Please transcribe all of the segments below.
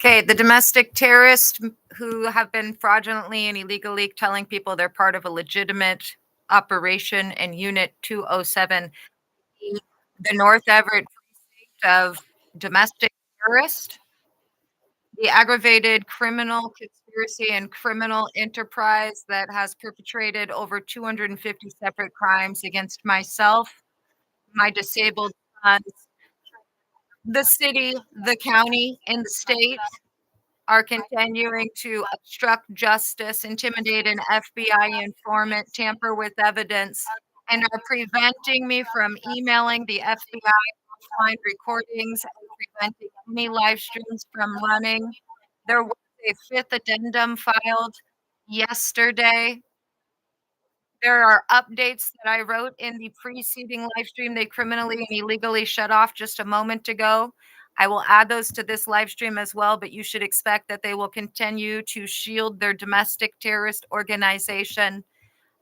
Okay, the domestic terrorists who have been fraudulently and illegally telling people they're part of a legitimate operation in Unit 207, the North Everett of domestic terrorist, the aggravated criminal conspiracy and criminal enterprise that has perpetrated over 250 separate crimes against myself, my disabled sons, the city, the county, and the state are continuing to obstruct justice, intimidate an FBI informant, tamper with evidence, and are preventing me from emailing the FBI offline recordings and preventing any live streams from running. There was a fifth addendum filed yesterday. There are updates that I wrote in the preceding live stream they criminally and illegally shut off just a moment ago. I will add those to this live stream as well, but you should expect that they will continue to shield their domestic terrorist organization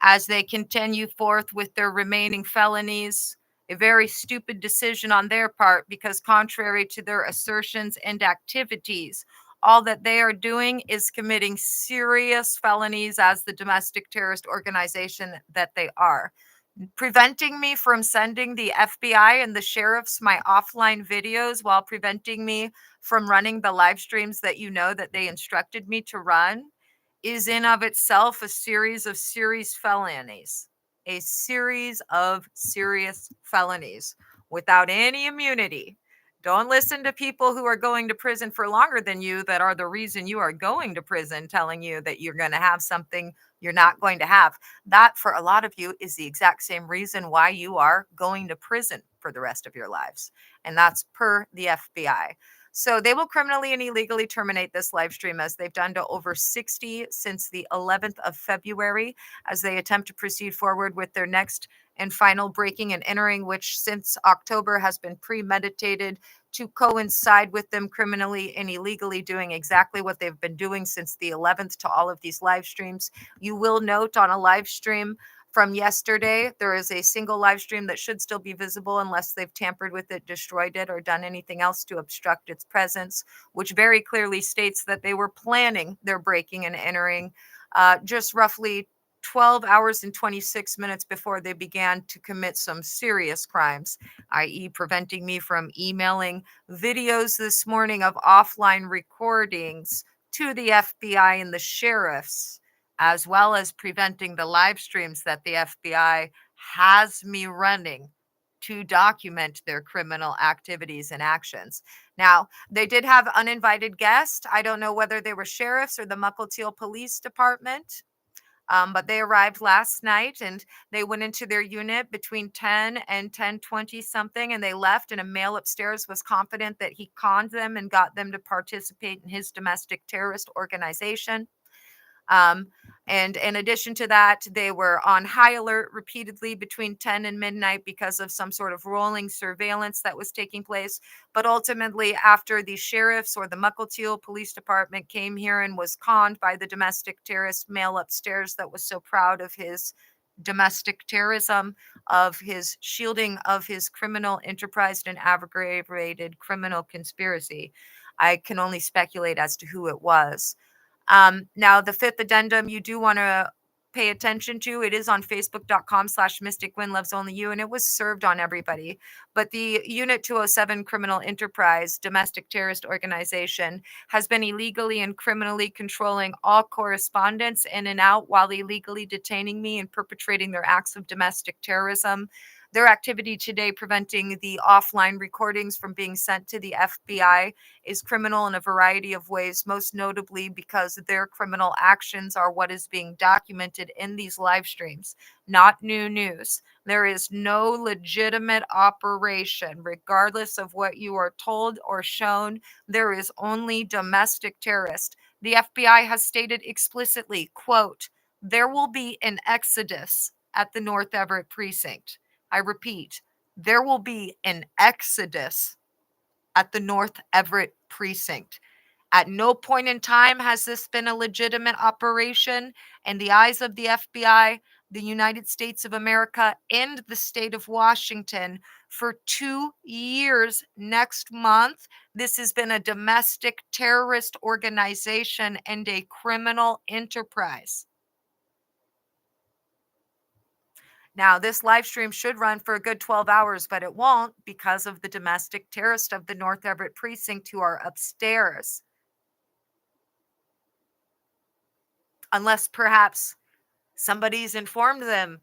as they continue forth with their remaining felonies. A very stupid decision on their part because, contrary to their assertions and activities, all that they are doing is committing serious felonies as the domestic terrorist organization that they are. Preventing me from sending the FBI and the sheriffs my offline videos while preventing me from running the live streams that you know that they instructed me to run is in of itself a series of serious felonies, a series of serious felonies without any immunity. Don't listen to people who are going to prison for longer than you that are the reason you are going to prison, telling you that you're going to have something you're not going to have. That, for a lot of you, is the exact same reason why you are going to prison for the rest of your lives. And that's per the FBI. So they will criminally and illegally terminate this live stream as they've done to over 60 since the 11th of February as they attempt to proceed forward with their next and final breaking and entering, which since October has been premeditated to coincide with them criminally and illegally doing exactly what they've been doing since the 11th to all of these live streams. You will note on a live stream from yesterday, there is a single live stream that should still be visible unless they've tampered with it, destroyed it, or done anything else to obstruct its presence, which very clearly states that they were planning their breaking and entering just roughly 12 hours and 26 minutes before they began to commit some serious crimes, i.e., preventing me from emailing videos this morning of offline recordings to the FBI and the sheriffs, as well as preventing the live streams that the FBI has me running to document their criminal activities and actions. Now, they did have uninvited guests. I don't know whether they were sheriffs or the Mukilteo Police Department. But they arrived last night and they went into their unit between 10 and 10:20 something, and they left, and a male upstairs was confident that he conned them and got them to participate in his domestic terrorist organization. Um, and in addition to that, they were on high alert repeatedly between 10 and midnight because of some sort of rolling surveillance that was taking place. But ultimately, after the sheriffs or the Mukilteo Police Department came here and was conned by the domestic terrorist male upstairs that was so proud of his domestic terrorism, of his shielding of his criminal enterprise and aggravated criminal conspiracy, I can only speculate as to who it was. Now, the fifth addendum you do want to pay attention to. It is on facebook.com/Mystic Win Loves Only You, and it was served on everybody. But the Unit 207 criminal enterprise, domestic terrorist organization, has been illegally and criminally controlling all correspondence in and out while illegally detaining me and perpetrating their acts of domestic terrorism. Their activity today, preventing the offline recordings from being sent to the FBI, is criminal in a variety of ways, most notably because their criminal actions are what is being documented in these live streams, not new news. There is no legitimate operation, regardless of what you are told or shown. There is only domestic terrorist. The FBI has stated explicitly, quote, there will be an exodus at the North Everett precinct. I repeat, there will be an exodus at the North Everett precinct. At no point in time has this been a legitimate operation. In the eyes of the FBI, the United States of America, and the state of Washington, For 2 years next month, this has been a domestic terrorist organization and a criminal enterprise. Now, this live stream should run for a good 12 hours, but it won't because of the domestic terrorists of the North Everett precinct who are upstairs. Unless perhaps somebody's informed them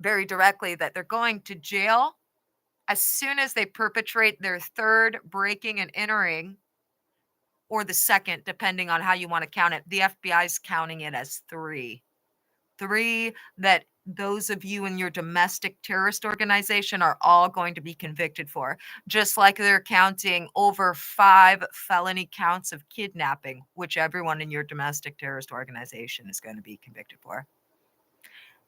very directly that they're going to jail as soon as they perpetrate their third breaking and entering, or the second, depending on how you want to count it. The FBI's counting it as three. Three that those of you in your domestic terrorist organization are all going to be convicted for, just like they're counting over 5 felony counts of kidnapping, which everyone in your domestic terrorist organization is going to be convicted for.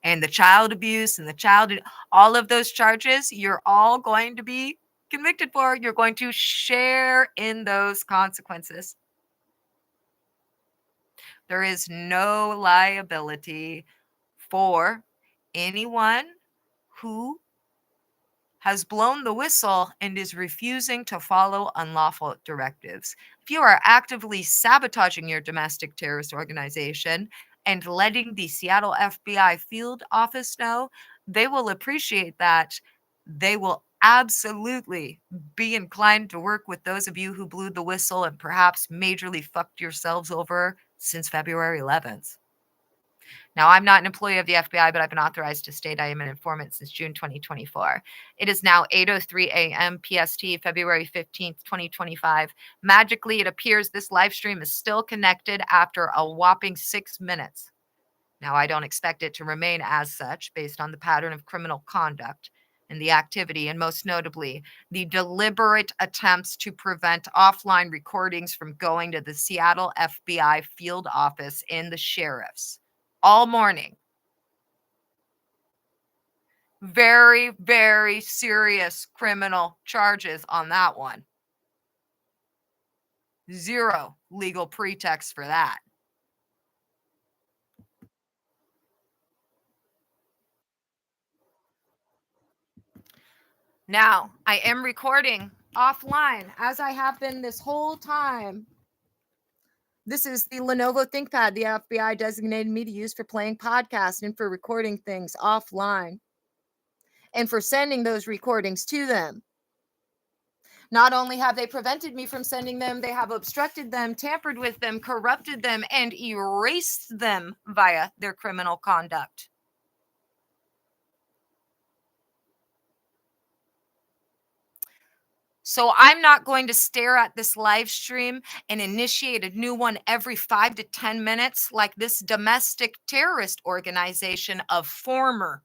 And the child abuse and all of those charges, you're all going to be convicted for. You're going to share in those consequences. There is no liability for anyone who has blown the whistle and is refusing to follow unlawful directives. If you are actively sabotaging your domestic terrorist organization and letting the Seattle FBI field office know, they will appreciate that. They will absolutely be inclined to work with those of you who blew the whistle and perhaps majorly fucked yourselves over since February 11th. Now, I'm not an employee of the FBI, but I've been authorized to state I am an informant since June 2024. It is now 8:03 a.m. PST, February 15th, 2025. Magically, it appears this live stream is still connected after a whopping 6 minutes. Now, I don't expect it to remain as such based on the pattern of criminal conduct and the activity, and most notably, the deliberate attempts to prevent offline recordings from going to the Seattle FBI field office and the sheriff's all morning. Very, very serious criminal charges on that one. Zero legal pretext for that. Now, I am recording offline as I have been this whole time. This is the Lenovo ThinkPad the FBI designated me to use for playing podcasts and for recording things offline and for sending those recordings to them. Not only have they prevented me from sending them, they have obstructed them, tampered with them, corrupted them, and erased them via their criminal conduct. So I'm not going to stare at this live stream and initiate a new one every 5 to 10 minutes like this domestic terrorist organization of former